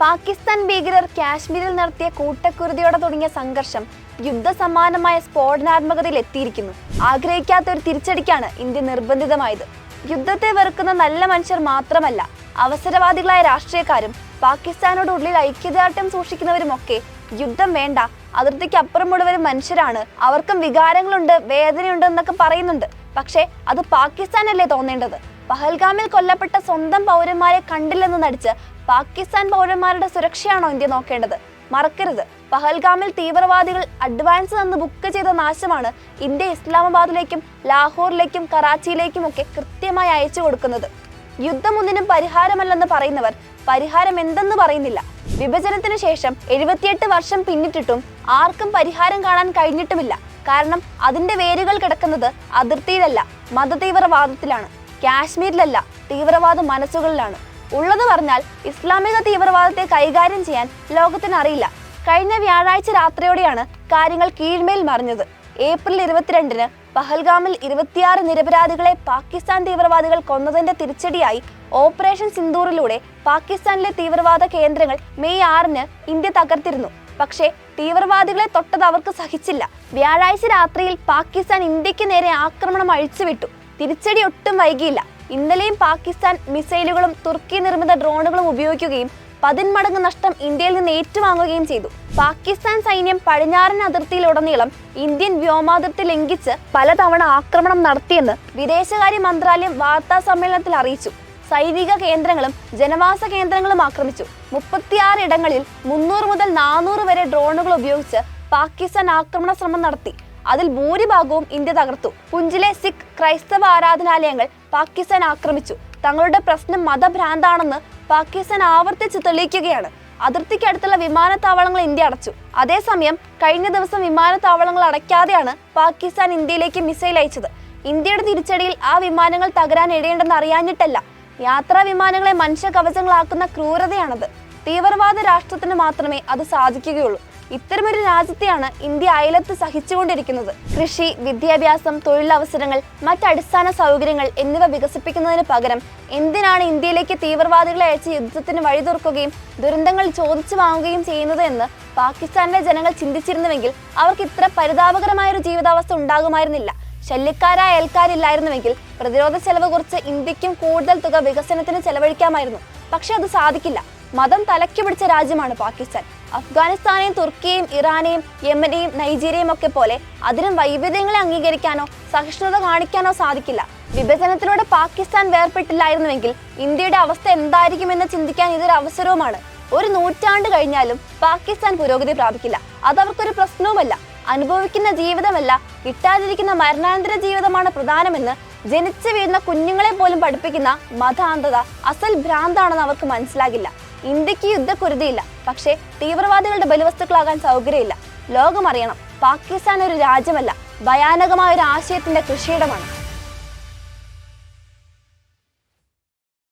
പാകിസ്ഥാൻ ഭീകരർ കാശ്മീരിൽ നടത്തിയ കൂട്ടക്കുരുതിയോടെ തുടങ്ങിയ സംഘർഷം യുദ്ധസമാനമായ സ്ഫോടനാത്മകതയിൽ എത്തിയിരിക്കുന്നു. ആഗ്രഹിക്കാത്ത ഒരു തിരിച്ചടിക്കാണ് ഇന്ത്യ നിർബന്ധിതമായത്. യുദ്ധത്തെ വെറുക്കുന്ന നല്ല മനുഷ്യർ മാത്രമല്ല, അവസരവാദികളായ രാഷ്ട്രീയക്കാരും പാകിസ്ഥാനോട് ഉള്ളിൽ ഐക്യദാർഢ്യം സൂക്ഷിക്കുന്നവരുമൊക്കെ യുദ്ധം വേണ്ട, അതിർത്തിക്ക് അപ്പുറമുള്ളവരും മനുഷ്യരാണ്, അവർക്കും വികാരങ്ങളുണ്ട്, വേദനയുണ്ട് എന്നൊക്കെ പറയുന്നുണ്ട്. പക്ഷേ അത് പാകിസ്ഥാനല്ലേ തോന്നേണ്ടത്? പഹൽഗാമിൽ കൊല്ലപ്പെട്ട സ്വന്തം പൗരന്മാരെ കണ്ടില്ലെന്ന് നടിച്ച് പാകിസ്ഥാൻ പൗരന്മാരുടെ സുരക്ഷയാണോ ഇന്ത്യ നോക്കേണ്ടത്? മറക്കരുത്, പഹൽഗാമിൽ തീവ്രവാദികൾ അഡ്വാൻസ് തന്ന് ബുക്ക് ചെയ്ത നാശമാണ് ഇന്ത്യ ഇസ്ലാമാബാദിലേക്കും ലാഹോറിലേക്കും കറാച്ചിയിലേക്കും ഒക്കെ കൃത്യമായി അയച്ചു കൊടുക്കുന്നത്. യുദ്ധമൊന്നിനും പരിഹാരമല്ലെന്ന് പറയുന്നവർ പരിഹാരം എന്തെന്ന് പറയുന്നില്ല. വിഭജനത്തിന് ശേഷം 78 വർഷം പിന്നിട്ടിട്ടും ആർക്കും പരിഹാരം കാണാൻ കഴിഞ്ഞിട്ടുമില്ല. കാരണം അതിന്റെ വേരുകൾ കിടക്കുന്നത് അതിർത്തിയിലല്ല, മതതീവ്രവാദത്തിലാണ്. കാശ്മീരിലല്ല, തീവ്രവാദ മനസ്സുകളിലാണ്. ഉള്ളത് പറഞ്ഞാൽ ഇസ്ലാമിക തീവ്രവാദത്തെ കൈകാര്യം ചെയ്യാൻ ലോകത്തിന് അറിയില്ല. കഴിഞ്ഞ വ്യാഴാഴ്ച രാത്രിയോടെയാണ് കാര്യങ്ങൾ കീഴ്മേൽ മറിഞ്ഞത്. ഏപ്രിൽ 22-ന് പഹൽഗാമിൽ 26 നിരപരാധികളെ പാകിസ്ഥാൻ തീവ്രവാദികൾ കൊന്നതിന്റെ തിരിച്ചടിയായി ഓപ്പറേഷൻ സിന്ദൂറിലൂടെ പാകിസ്ഥാനിലെ തീവ്രവാദ കേന്ദ്രങ്ങൾ മെയ് 6-ന് ഇന്ത്യ തകർത്തിരുന്നു. പക്ഷേ തീവ്രവാദികളെ തൊട്ടത് അവർക്ക് സഹിച്ചില്ല. വ്യാഴാഴ്ച രാത്രിയിൽ പാകിസ്ഥാൻ ഇന്ത്യക്ക് നേരെ ആക്രമണം അഴിച്ചുവിട്ടു. തിരിച്ചടി ഒട്ടും വൈകിയില്ല. ഇന്നലെയും പാകിസ്ഥാൻ മിസൈലുകളും തുർക്കി നിർമ്മിത ഡ്രോണുകളും ഉപയോഗിക്കുകയും 10 മടങ്ങ് നഷ്ടം ഇന്ത്യയിൽ നിന്ന് ഏറ്റുവാങ്ങുകയും ചെയ്തു. പാകിസ്ഥാൻ സൈന്യം പടിഞ്ഞാറൻ അതിർത്തിയിലുടനീളം ഇന്ത്യൻ വ്യോമാതിർത്തി ലംഘിച്ച് പലതവണ ആക്രമണം നടത്തിയെന്ന് വിദേശകാര്യ മന്ത്രാലയം വാർത്താ സമ്മേളനത്തിൽ അറിയിച്ചു. സൈനിക കേന്ദ്രങ്ങളും ജനവാസ കേന്ദ്രങ്ങളും ആക്രമിച്ചു. 36 ഇടങ്ങളിൽ 300 മുതൽ 400 വരെ ഡ്രോണുകൾ ഉപയോഗിച്ച് പാകിസ്ഥാൻ ആക്രമണ ശ്രമം നടത്തി. അതിൽ ഭൂരിഭാഗവും ഇന്ത്യ തകർത്തു. പുഞ്ചിലെ സിഖ് ക്രൈസ്തവ ആരാധനാലയങ്ങൾ പാകിസ്ഥാൻ ആക്രമിച്ചു. തങ്ങളുടെ പ്രശ്നം മതഭ്രാന്താണെന്ന് പാകിസ്ഥാൻ ആവർത്തിച്ച് തെളിയിക്കുകയാണ്. അതിർത്തിക്കടുത്തുള്ള വിമാനത്താവളങ്ങൾ ഇന്ത്യ അടച്ചു. അതേസമയം കഴിഞ്ഞ ദിവസം വിമാനത്താവളങ്ങൾ അടയ്ക്കാതെയാണ് പാകിസ്ഥാൻ ഇന്ത്യയിലേക്ക് മിസൈൽ അയച്ചത്. ഇന്ത്യയുടെ തിരിച്ചടിയിൽ ആ വിമാനങ്ങൾ തകരാൻ ഇടയുണ്ടെന്ന് അറിയാഞ്ഞിട്ടല്ല, യാത്രാ വിമാനങ്ങളെ മനുഷ്യ കവചങ്ങളാക്കുന്ന ക്രൂരതയാണത്. തീവ്രവാദ രാഷ്ട്രത്തിന് മാത്രമേ അത് സാധിക്കുകയുള്ളൂ. ഇത്തരമൊരു രാജ്യത്തെയാണ് ഇന്ത്യ അയലത്ത് സഹിച്ചുകൊണ്ടിരിക്കുന്നത്. കൃഷി, വിദ്യാഭ്യാസം, തൊഴിലവസരങ്ങൾ, മറ്റടിസ്ഥാന സൗകര്യങ്ങൾ എന്നിവ വികസിപ്പിക്കുന്നതിന് പകരം എന്തിനാണ് ഇന്ത്യയിലേക്ക് തീവ്രവാദികളെ അയച്ച് യുദ്ധത്തിന് വഴിതുറക്കുകയും ദുരന്തങ്ങൾ ചോദിച്ചു വാങ്ങുകയും ചെയ്യുന്നത് എന്ന് പാകിസ്ഥാനിലെ ജനങ്ങൾ ചിന്തിച്ചിരുന്നുവെങ്കിൽ അവർക്ക് ഇത്ര പരിതാപകരമായൊരു ജീവിതാവസ്ഥ ഉണ്ടാകുമായിരുന്നില്ല. ശല്യക്കാരായ അയൽക്കാരില്ലായിരുന്നുവെങ്കിൽ പ്രതിരോധ ചെലവ് കുറിച്ച് ഇന്ത്യക്കും കൂടുതൽ തുക വികസനത്തിന് ചെലവഴിക്കാമായിരുന്നു. പക്ഷെ അത് സാധിക്കില്ല. മതം തലയ്ക്ക് പിടിച്ച രാജ്യമാണ് പാകിസ്ഥാൻ. അഫ്ഗാനിസ്ഥാനെയും തുർക്കിയെയും ഇറാനെയും യമനെയും നൈജീരിയയും ഒക്കെ പോലെ അതിനും വൈവിധ്യങ്ങളെ അംഗീകരിക്കാനോ സഹിഷ്ണുത കാണിക്കാനോ സാധിക്കില്ല. വിഭജനത്തിലൂടെ പാകിസ്ഥാൻ വേർപെട്ടില്ലായിരുന്നുവെങ്കിൽ ഇന്ത്യയുടെ അവസ്ഥ എന്തായിരിക്കുമെന്ന് ചിന്തിക്കാൻ ഇതൊരു അവസരവുമാണ്. ഒരു നൂറ്റാണ്ട് കഴിഞ്ഞാലും പാകിസ്ഥാൻ പുരോഗതി പ്രാപിക്കില്ല. അതവർക്കൊരു പ്രശ്നവുമല്ല. അനുഭവിക്കുന്ന ജീവിതമല്ല, കിട്ടാതിരിക്കുന്ന മരണാനന്തര ജീവിതമാണ് പ്രധാനമെന്ന് ജനിച്ചു വീഴുന്ന കുഞ്ഞുങ്ങളെ പോലും പഠിപ്പിക്കുന്ന മതാന്ധത അസൽ ഭ്രാന്താണെന്ന് അവർക്ക് മനസ്സിലാകില്ല. ഇന്ത്യക്ക് യുദ്ധക്കുരുതിയില്ല, പക്ഷേ തീവ്രവാദികളുടെ ബലിവസ്തുക്കളാകാൻ സൗകര്യമില്ല. ലോകമറിയണം, പാകിസ്ഥാൻ ഒരു രാജ്യമല്ല, ഭയാനകമായ ഒരു ആശയത്തിന്റെ കൃഷിയിടമാണ്.